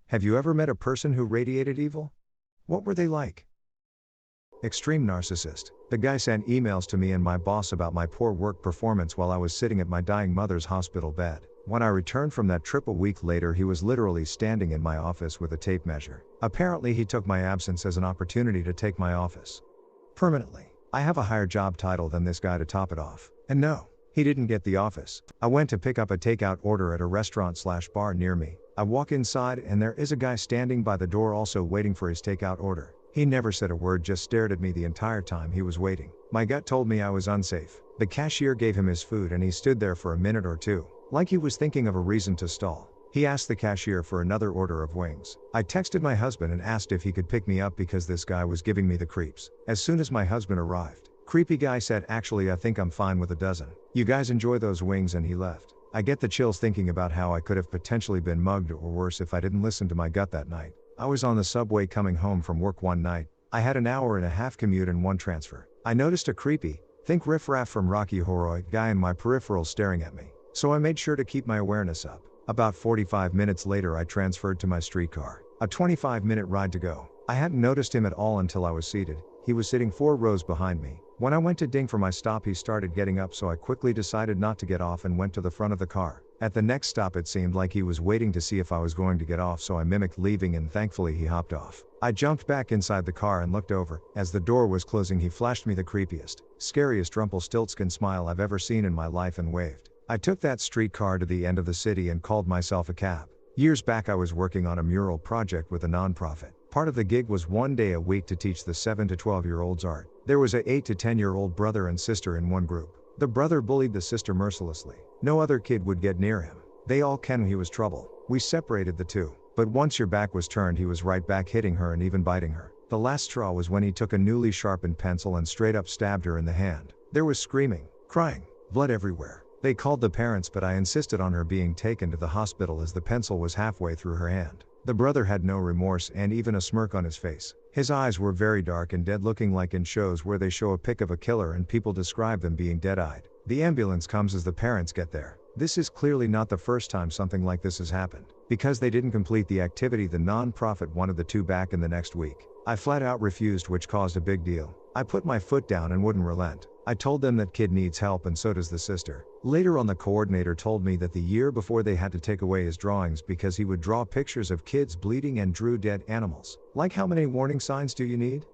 Have you ever met a person who radiated evil? What were they like? Extreme narcissist. The guy sent emails to me and my boss about my poor work performance while I was sitting at my dying mother's hospital bed. When I returned from that trip a week later, he was literally standing in my office with a tape measure. Apparently he took my absence as an opportunity to take my office permanently. I have a higher job title than this guy to top it off. And no, he didn't get the office. I went to pick up a takeout order at a restaurant/bar near me. I walk inside and there is a guy standing by the door also waiting for his takeout order. He never said a word, just stared at me the entire time he was waiting. My gut told me I was unsafe. The cashier gave him his food and he stood there for a minute or two, like he was thinking of a reason to stall. He asked the cashier for another order of wings. I texted my husband and asked if he could pick me up because this guy was giving me the creeps. As soon as my husband arrived, creepy guy said, "Actually, I think I'm fine with a dozen. You guys enjoy those wings," and he left. I get the chills thinking about how I could have potentially been mugged or worse if I didn't listen to my gut that night. I was on the subway coming home from work one night. I had an hour and a half commute and one transfer. I noticed a creepy, think riff-raff from Rocky Horror guy in my peripheral staring at me. So I made sure to keep my awareness up. About 45 minutes later I transferred to my streetcar. A 25-minute ride to go. I hadn't noticed him at all until I was seated. He was sitting 4 rows behind me. When I went to ding for my stop, he started getting up, so I quickly decided not to get off and went to the front of the car. At the next stop it seemed like he was waiting to see if I was going to get off, so I mimicked leaving and thankfully he hopped off. I jumped back inside the car and looked over. As the door was closing, he flashed me the creepiest, scariest Rumpelstiltskin smile I've ever seen in my life and waved. I took that streetcar to the end of the city and called myself a cab. Years back I was working on a mural project with a nonprofit. Part of the gig was 1 day a week to teach the 7 to 12-year-olds art. There was a 8 to 10-year-old brother and sister in one group. The brother bullied the sister mercilessly. No other kid would get near him. They all knew he was trouble. We separated the two. But once your back was turned, he was right back hitting her and even biting her. The last straw was when he took a newly sharpened pencil and straight up stabbed her in the hand. There was screaming, crying, blood everywhere. They called the parents, but I insisted on her being taken to the hospital as the pencil was halfway through her hand. The brother had no remorse and even a smirk on his face. His eyes were very dark and dead, looking like in shows where they show a pic of a killer and people describe them being dead-eyed. The ambulance comes as the parents get there. This is clearly not the first time something like this has happened. Because they didn't complete the activity, the non-profit wanted the two back in the next week. I flat out refused, which caused a big deal. I put my foot down and wouldn't relent. I told them that kid needs help and so does the sister. Later on, the coordinator told me that the year before they had to take away his drawings because he would draw pictures of kids bleeding and drew dead animals. Like, how many warning signs do you need?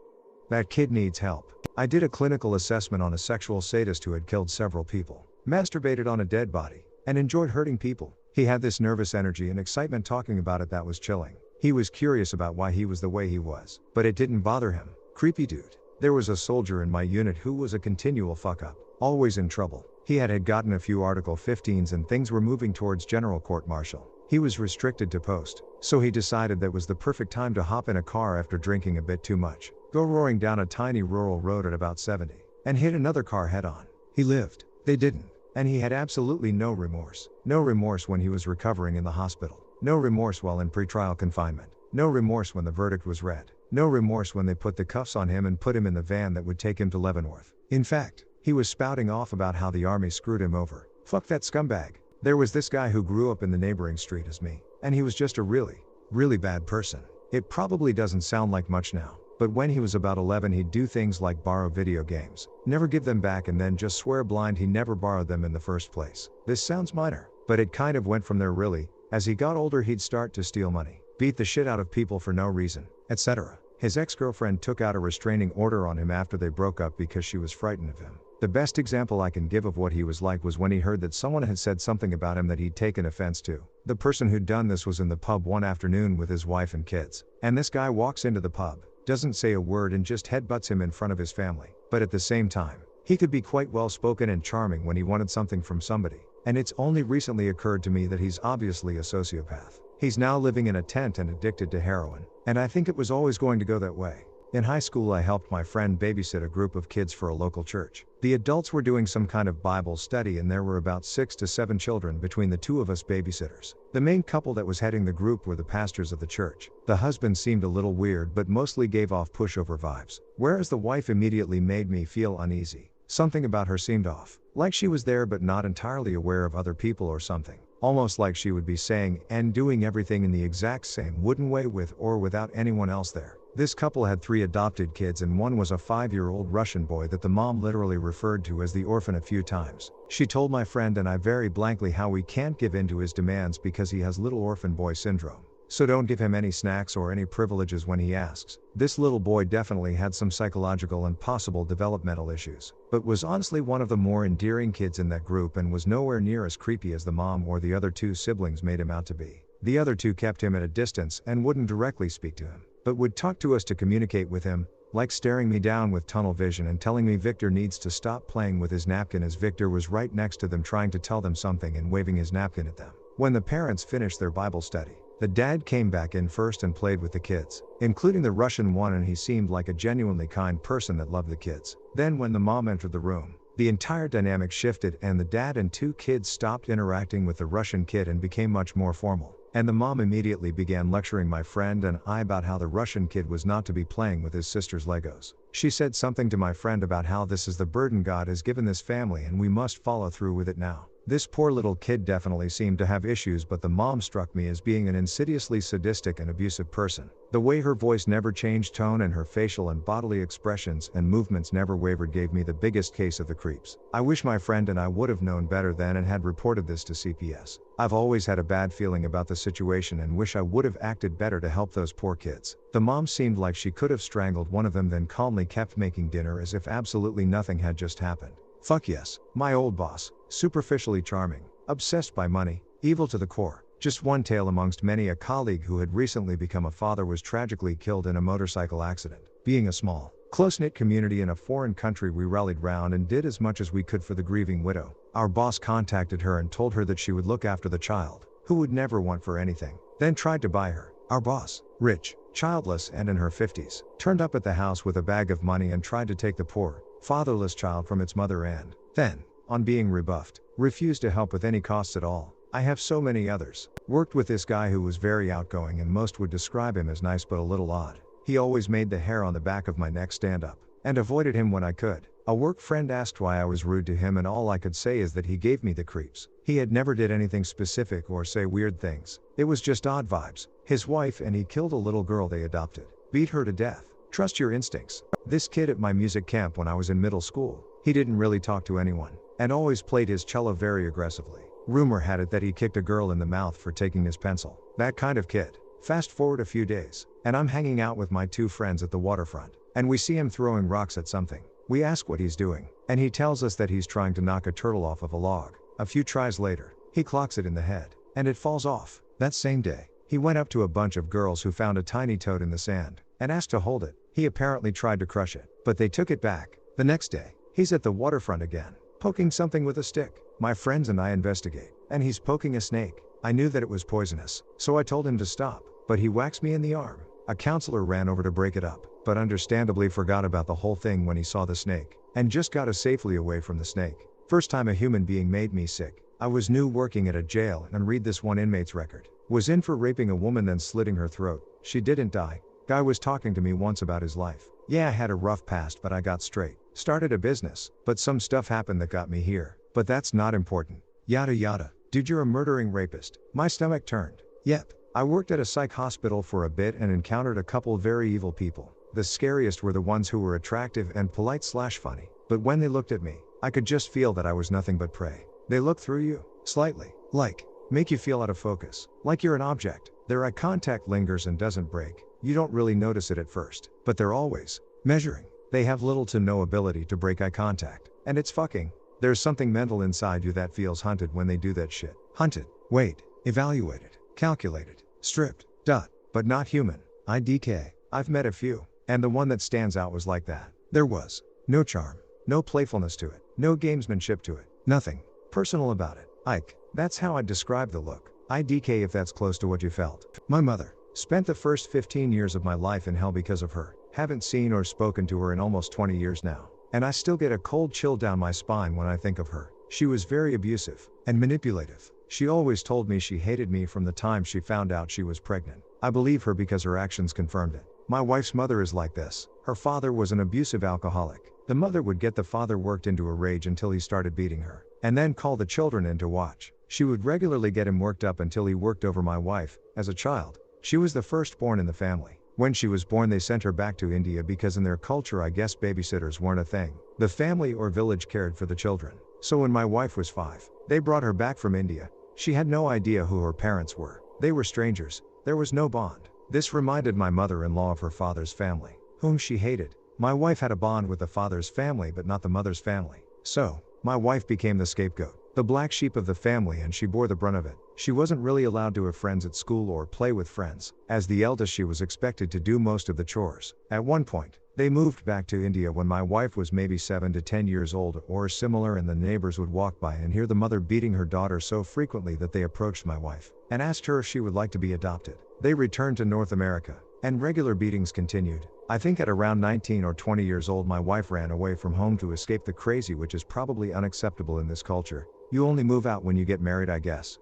That kid needs help. I did a clinical assessment on a sexual sadist who had killed several people, masturbated on a dead body, and enjoyed hurting people. He had this nervous energy and excitement talking about it that was chilling. He was curious about why he was the way he was, but it didn't bother him. Creepy dude. There was a soldier in my unit who was a continual fuck-up, always in trouble. He had gotten a few Article 15s and things were moving towards general court-martial. He was restricted to post, so he decided that was the perfect time to hop in a car after drinking a bit too much, go roaring down a tiny rural road at about 70, and hit another car head-on. He lived. They didn't. And he had absolutely no remorse. No remorse when he was recovering in the hospital. No remorse while in pretrial confinement. No remorse when the verdict was read. No remorse when they put the cuffs on him and put him in the van that would take him to Leavenworth. In fact, he was spouting off about how the army screwed him over. Fuck that scumbag. There was this guy who grew up in the neighboring street as me, and he was just a really, really bad person. It probably doesn't sound like much now, but when he was about 11 he'd do things like borrow video games, never give them back, and then just swear blind he never borrowed them in the first place. This sounds minor, but it kind of went from there really. As he got older he'd start to steal money, beat the shit out of people for no reason, etc. His ex-girlfriend took out a restraining order on him after they broke up because she was frightened of him. The best example I can give of what he was like was when he heard that someone had said something about him that he'd taken offense to. The person who'd done this was in the pub one afternoon with his wife and kids, and this guy walks into the pub, doesn't say a word and just headbutts him in front of his family. But at the same time, he could be quite well spoken and charming when he wanted something from somebody. And it's only recently occurred to me that he's obviously a sociopath. He's now living in a tent and addicted to heroin. And I think it was always going to go that way. In high school I helped my friend babysit a group of kids for a local church. The adults were doing some kind of Bible study and there were about 6 to 7 children between the two of us babysitters. The main couple that was heading the group were the pastors of the church. The husband seemed a little weird but mostly gave off pushover vibes, whereas the wife immediately made me feel uneasy. Something about her seemed off, like she was there but not entirely aware of other people or something. almost like she would be saying and doing everything in the exact same wooden way with or without anyone else there. This couple had 3 adopted kids and one was a 5-year-old Russian boy that the mom literally referred to as the orphan a few times. She told my friend and I very blankly how we can't give in to his demands because he has little orphan boy syndrome. So don't give him any snacks or any privileges when he asks. This little boy definitely had some psychological and possible developmental issues, but was honestly one of the more endearing kids in that group and was nowhere near as creepy as the mom or the other 2 siblings made him out to be. The other 2 kept him at a distance and wouldn't directly speak to him, but would talk to us to communicate with him, like staring me down with tunnel vision and telling me Victor needs to stop playing with his napkin as Victor was right next to them trying to tell them something and waving his napkin at them. When the parents finished their Bible study, the dad came back in first and played with the kids, including the Russian one, and he seemed like a genuinely kind person that loved the kids. Then when the mom entered the room, the entire dynamic shifted and the dad and 2 kids stopped interacting with the Russian kid and became much more formal. And the mom immediately began lecturing my friend and I about how the Russian kid was not to be playing with his sister's Legos. She said something to my friend about how this is the burden God has given this family and we must follow through with it now. This poor little kid definitely seemed to have issues, but the mom struck me as being an insidiously sadistic and abusive person. The way her voice never changed tone and her facial and bodily expressions and movements never wavered gave me the biggest case of the creeps. I wish my friend and I would have known better then and had reported this to CPS. I've always had a bad feeling about the situation and wish I would have acted better to help those poor kids. The mom seemed like she could have strangled one of them, then calmly kept making dinner as if absolutely nothing had just happened. Fuck yes, my old boss, superficially charming, obsessed by money, evil to the core. Just one tale amongst many. A colleague who had recently become a father was tragically killed in a motorcycle accident. Being a small, close-knit community in a foreign country, we rallied round and did as much as we could for the grieving widow. Our boss contacted her and told her that she would look after the child, who would never want for anything, then tried to buy her. Our boss, rich, childless and in her 50s, turned up at the house with a bag of money and tried to take the poor, fatherless child from its mother and, then, on being rebuffed, refused to help with any costs at all. I have so many others. Worked with this guy who was very outgoing and most would describe him as nice but a little odd. He always made the hair on the back of my neck stand up, and avoided him when I could. A work friend asked why I was rude to him and all I could say is that he gave me the creeps. He had never did anything specific or say weird things. It was just odd vibes. His wife and he killed a little girl they adopted. Beat her to death. Trust your instincts. This kid at my music camp when I was in middle school, he didn't really talk to anyone, and always played his cello very aggressively. Rumor had it that he kicked a girl in the mouth for taking his pencil. That kind of kid. Fast forward a few days, and I'm hanging out with my 2 friends at the waterfront, and we see him throwing rocks at something. We ask what he's doing, and he tells us that he's trying to knock a turtle off of a log. A few tries later, he clocks it in the head, and it falls off. That same day, he went up to a bunch of girls who found a tiny toad in the sand, and asked to hold it. He apparently tried to crush it, but they took it back. The next day, he's at the waterfront again, poking something with a stick. My friends and I investigate, and he's poking a snake. I knew that it was poisonous, so I told him to stop, but he whacks me in the arm. A counselor ran over to break it up, but understandably forgot about the whole thing when he saw the snake, and just got us safely away from the snake. First time a human being made me sick. I was new working at a jail and read this one inmate's record. Was in for raping a woman then slitting her throat. She didn't die. Guy was talking to me once about his life. Yeah, I had a rough past but I got straight. Started a business, but some stuff happened that got me here. But that's not important. Yada yada. Dude, you're a murdering rapist. My stomach turned. Yep. I worked at a psych hospital for a bit and encountered a couple very evil people. The scariest were the ones who were attractive and polite/funny. But when they looked at me, I could just feel that I was nothing but prey. They look through you, slightly, like, make you feel out of focus, like you're an object. Their eye contact lingers and doesn't break. You don't really notice it at first, but they're always measuring. They have little to no ability to break eye contact. And it's fucking. There's something mental inside you that feels hunted when they do that shit. Hunted, wait, evaluated, calculated, stripped, but not human. IDK. I've met a few, and the one that stands out was like that. There was no charm, no playfulness to it, no gamesmanship to it, nothing personal about it. Ike, that's how I'd describe the look. IDK if that's close to what you felt. My mother spent the first 15 years of my life in hell because of her. Haven't seen or spoken to her in almost 20 years now, and I still get a cold chill down my spine when I think of her. She was very abusive and manipulative. She always told me she hated me from the time she found out she was pregnant. I believe her because her actions confirmed it. My wife's mother is like this. Her father was an abusive alcoholic. The mother would get the father worked into a rage until he started beating her, and then call the children in to watch. She would regularly get him worked up until he worked over my wife. As a child, she was the firstborn in the family. When she was born, they sent her back to India because in their culture, I guess babysitters weren't a thing. The family or village cared for the children. So when my wife was 5, they brought her back from India. She had no idea who her parents were. They were strangers. There was no bond. This reminded my mother-in-law of her father's family, whom she hated. My wife had a bond with the father's family but not the mother's family. So, my wife became the scapegoat, the black sheep of the family, and she bore the brunt of it. She wasn't really allowed to have friends at school or play with friends. As the eldest, she was expected to do most of the chores. At one point, they moved back to India when my wife was maybe 7 to 10 years old or similar, and the neighbors would walk by and hear the mother beating her daughter so frequently that they approached my wife and asked her if she would like to be adopted. They returned to North America, and regular beatings continued. I think at around 19 or 20 years old, my wife ran away from home to escape the crazy, which is probably unacceptable in this culture. You only move out when you get married, I guess.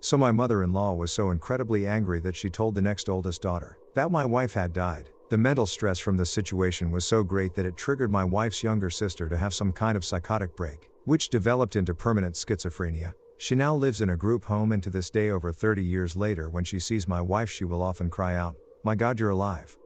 So my mother-in-law was so incredibly angry that she told the next oldest daughter that my wife had died. The mental stress from the situation was so great that it triggered my wife's younger sister to have some kind of psychotic break, which developed into permanent schizophrenia. She now lives in a group home, and to this day, over 30 years later, when she sees my wife, she will often cry out, "My God, you're alive.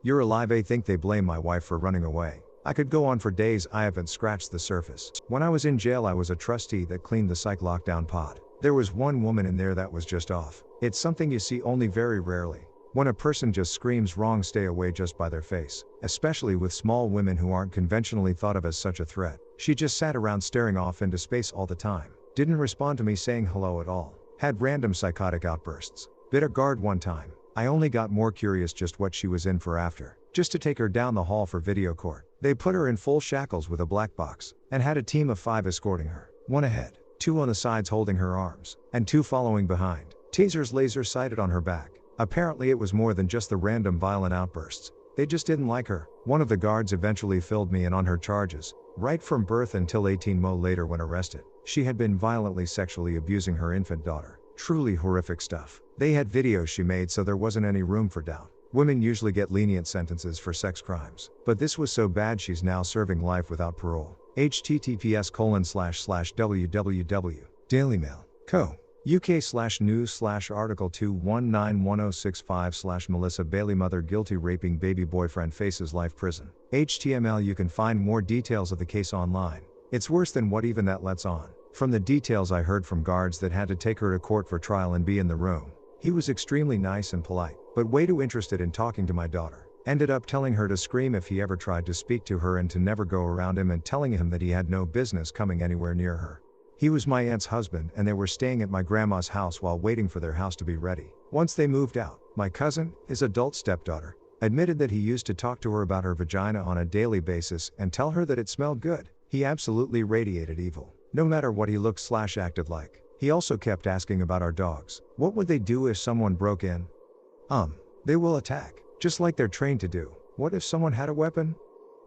You're alive." I think they blame my wife for running away. I could go on for days. I haven't scratched the surface. When I was in jail, I was a trustee that cleaned the psych lockdown pod. There was one woman in there that was just off. It's something you see only very rarely. When a person just screams wrong, stay away just by their face, especially with small women who aren't conventionally thought of as such a threat. She just sat around staring off into space all the time. Didn't respond to me saying hello at all. Had random psychotic outbursts. Bit a guard one time. I only got more curious just what she was in for after. Just to take her down the hall for video court. They put her in full shackles with a black box, and had a team of 5 escorting her. 1 ahead, 2 on the sides holding her arms, and 2 following behind. Tasers laser sighted on her back. Apparently it was more than just the random violent outbursts. They just didn't like her. One of the guards eventually filled me in on her charges, right from birth until 18 months later when arrested. She had been violently sexually abusing her infant daughter. Truly horrific stuff. They had videos she made, so there wasn't any room for doubt. Women usually get lenient sentences for sex crimes, but this was so bad she's now serving life without parole. https://www.dailymail.co UK/news/article 2191065/ Melissa Bailey, mother guilty raping baby boyfriend faces life prison. HTML. You can find more details of the case online. It's worse than what even that lets on. From the details I heard from guards that had to take her to court for trial and be in the room, he was extremely nice and polite, but way too interested in talking to my daughter. Ended up telling her to scream if he ever tried to speak to her and to never go around him, and telling him that he had no business coming anywhere near her. He was my aunt's husband, and they were staying at my grandma's house while waiting for their house to be ready. Once they moved out, my cousin, his adult stepdaughter, admitted that he used to talk to her about her vagina on a daily basis and tell her that it smelled good. He absolutely radiated evil, no matter what he looked/acted like. He also kept asking about our dogs. What would they do if someone broke in? They will attack, just like they're trained to do. What if someone had a weapon?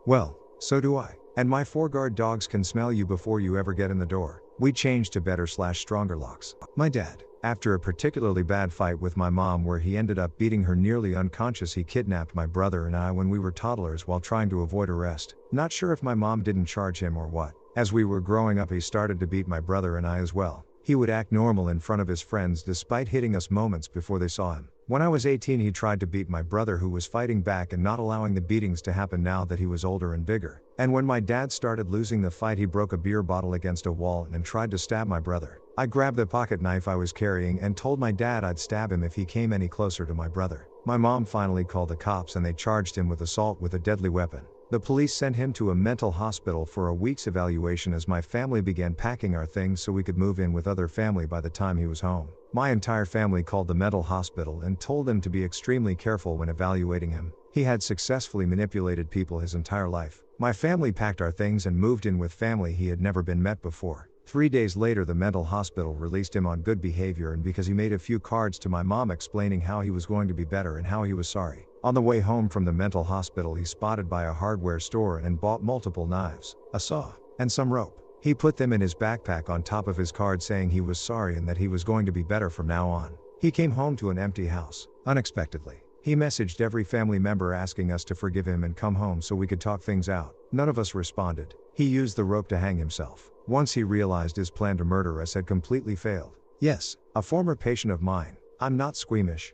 Well, so do I. And my 4 guard dogs can smell you before you ever get in the door. We changed to better/stronger locks. My dad, after a particularly bad fight with my mom where he ended up beating her nearly unconscious, he kidnapped my brother and I when we were toddlers while trying to avoid arrest. Not sure if my mom didn't charge him or what. As we were growing up, he started to beat my brother and I as well. He would act normal in front of his friends despite hitting us moments before they saw him. When I was 18, he tried to beat my brother, who was fighting back and not allowing the beatings to happen now that he was older and bigger. And when my dad started losing the fight, he broke a beer bottle against a wall and tried to stab my brother. I grabbed the pocket knife I was carrying and told my dad I'd stab him if he came any closer to my brother. My mom finally called the cops and they charged him with assault with a deadly weapon. The police sent him to a mental hospital for a week's evaluation as my family began packing our things so we could move in with other family by the time he was home. My entire family called the mental hospital and told them to be extremely careful when evaluating him. He had successfully manipulated people his entire life. My family packed our things and moved in with family he had never been met before. 3 days later, the mental hospital released him on good behavior and because he made a few cards to my mom explaining how he was going to be better and how he was sorry. On the way home from the mental hospital, he spotted by a hardware store and bought multiple knives, a saw, and some rope. He put them in his backpack on top of his card saying he was sorry and that he was going to be better from now on. He came home to an empty house, unexpectedly. He messaged every family member asking us to forgive him and come home so we could talk things out. None of us responded. He used the rope to hang himself. Once he realized his plan to murder us had completely failed. Yes, a former patient of mine. I'm not squeamish,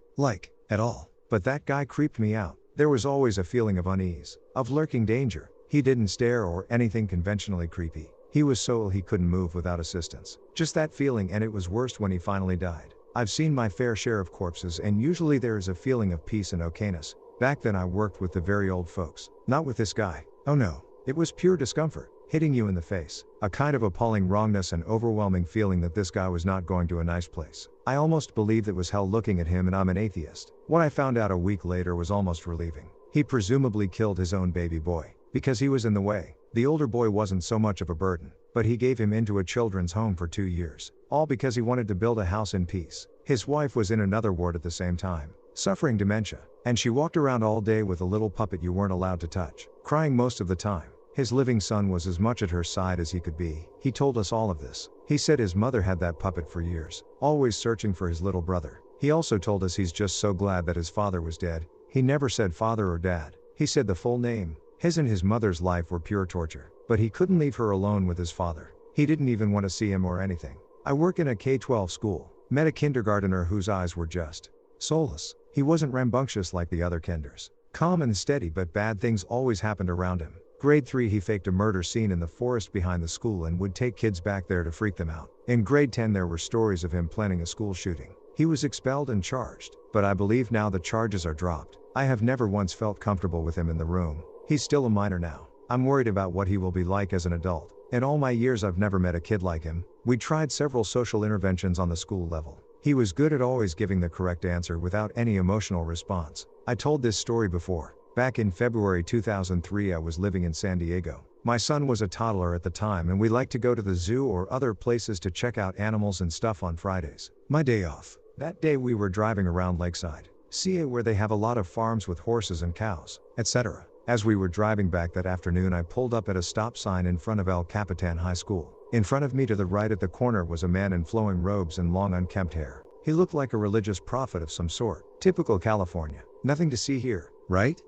at all. But that guy creeped me out. There was always a feeling of unease, of lurking danger. He didn't stare or anything conventionally creepy. He was so ill he couldn't move without assistance. Just that feeling, and it was worst when he finally died. I've seen my fair share of corpses, and usually there is a feeling of peace and okayness. Back then I worked with the very old folks. Not with this guy. Oh no. It was pure discomfort, hitting you in the face. A kind of appalling wrongness and overwhelming feeling that this guy was not going to a nice place. I almost believed it was hell looking at him, and I'm an atheist. What I found out a week later was almost relieving. He presumably killed his own baby boy, because he was in the way. The older boy wasn't so much of a burden, but he gave him into a children's home for 2 years, all because he wanted to build a house in peace. His wife was in another ward at the same time, suffering dementia, and she walked around all day with a little puppet you weren't allowed to touch, crying most of the time. His living son was as much at her side as he could be. He told us all of this. He said his mother had that puppet for years, always searching for his little brother. He also told us he's just so glad that his father was dead. He never said father or dad. He said the full name. His and his mother's life were pure torture, but he couldn't leave her alone with his father. He didn't even want to see him or anything. I work in a K-12 school, met a kindergartner whose eyes were just soulless. He wasn't rambunctious like the other kinders. Calm and steady, but bad things always happened around him. Grade 3 he faked a murder scene in the forest behind the school and would take kids back there to freak them out. In grade 10 there were stories of him planning a school shooting. He was expelled and charged, but I believe now the charges are dropped. I have never once felt comfortable with him in the room. He's still a minor now. I'm worried about what he will be like as an adult. In all my years I've never met a kid like him. We tried several social interventions on the school level. He was good at always giving the correct answer without any emotional response. I told this story before. Back in February 2003 I was living in San Diego. My son was a toddler at the time and we liked to go to the zoo or other places to check out animals and stuff on Fridays. My day off. That day we were driving around Lakeside, CA, where they have a lot of farms with horses and cows, etc. As we were driving back that afternoon I pulled up at a stop sign in front of El Capitan High School. In front of me to the right at the corner was a man in flowing robes and long unkempt hair. He looked like a religious prophet of some sort. Typical California. Nothing to see here, right?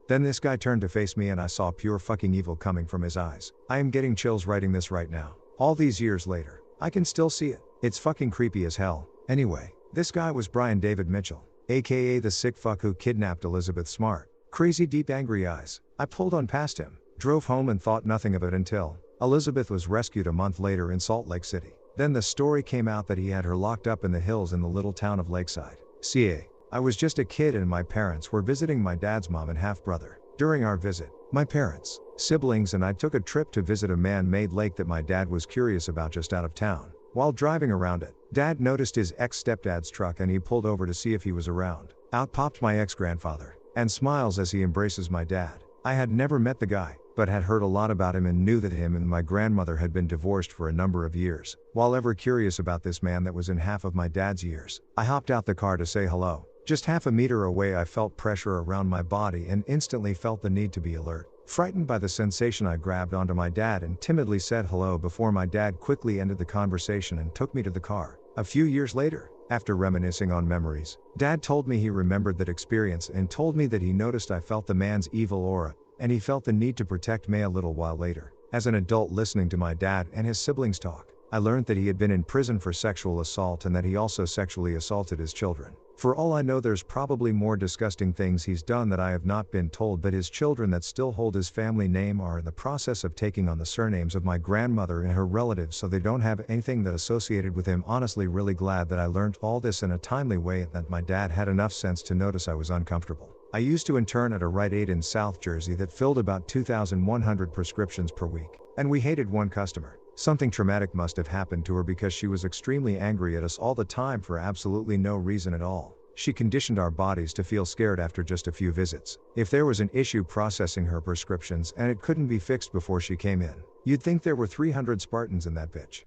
Then this guy turned to face me and I saw pure fucking evil coming from his eyes. I am getting chills writing this right now. All these years later, I can still see it. It's fucking creepy as hell. Anyway, this guy was Brian David Mitchell, aka the sick fuck who kidnapped Elizabeth Smart. Crazy deep angry eyes. I pulled on past him, drove home and thought nothing of it until Elizabeth was rescued a month later in Salt Lake City. Then the story came out that he had her locked up in the hills in the little town of Lakeside, CA. I was just a kid and my parents were visiting my dad's mom and half-brother. During our visit, my parents, siblings and I took a trip to visit a man-made lake that my dad was curious about just out of town. While driving around it, Dad noticed his ex-stepdad's truck and he pulled over to see if he was around. Out popped my ex-grandfather, and smiles as he embraces my dad. I had never met the guy, but had heard a lot about him and knew that him and my grandmother had been divorced for a number of years. While ever curious about this man that was in half of my dad's years, I hopped out the car to say hello. Just half a meter away I felt pressure around my body and instantly felt the need to be alert. Frightened by the sensation I grabbed onto my dad and timidly said hello before my dad quickly ended the conversation and took me to the car. A few years later, after reminiscing on memories, Dad told me he remembered that experience and told me that he noticed I felt the man's evil aura, and he felt the need to protect me. A little while later, as an adult listening to my dad and his siblings talk, I learned that he had been in prison for sexual assault and that he also sexually assaulted his children. For all I know there's probably more disgusting things he's done that I have not been told, but his children that still hold his family name are in the process of taking on the surnames of my grandmother and her relatives so they don't have anything that associated with him. Honestly really glad that I learned all this in a timely way and that my dad had enough sense to notice I was uncomfortable. I used to intern at a Rite Aid in South Jersey that filled about 2,100 prescriptions per week, and we hated one customer. Something traumatic must have happened to her because she was extremely angry at us all the time for absolutely no reason at all. She conditioned our bodies to feel scared after just a few visits. If there was an issue processing her prescriptions and it couldn't be fixed before she came in, you'd think there were 300 Spartans in that bitch.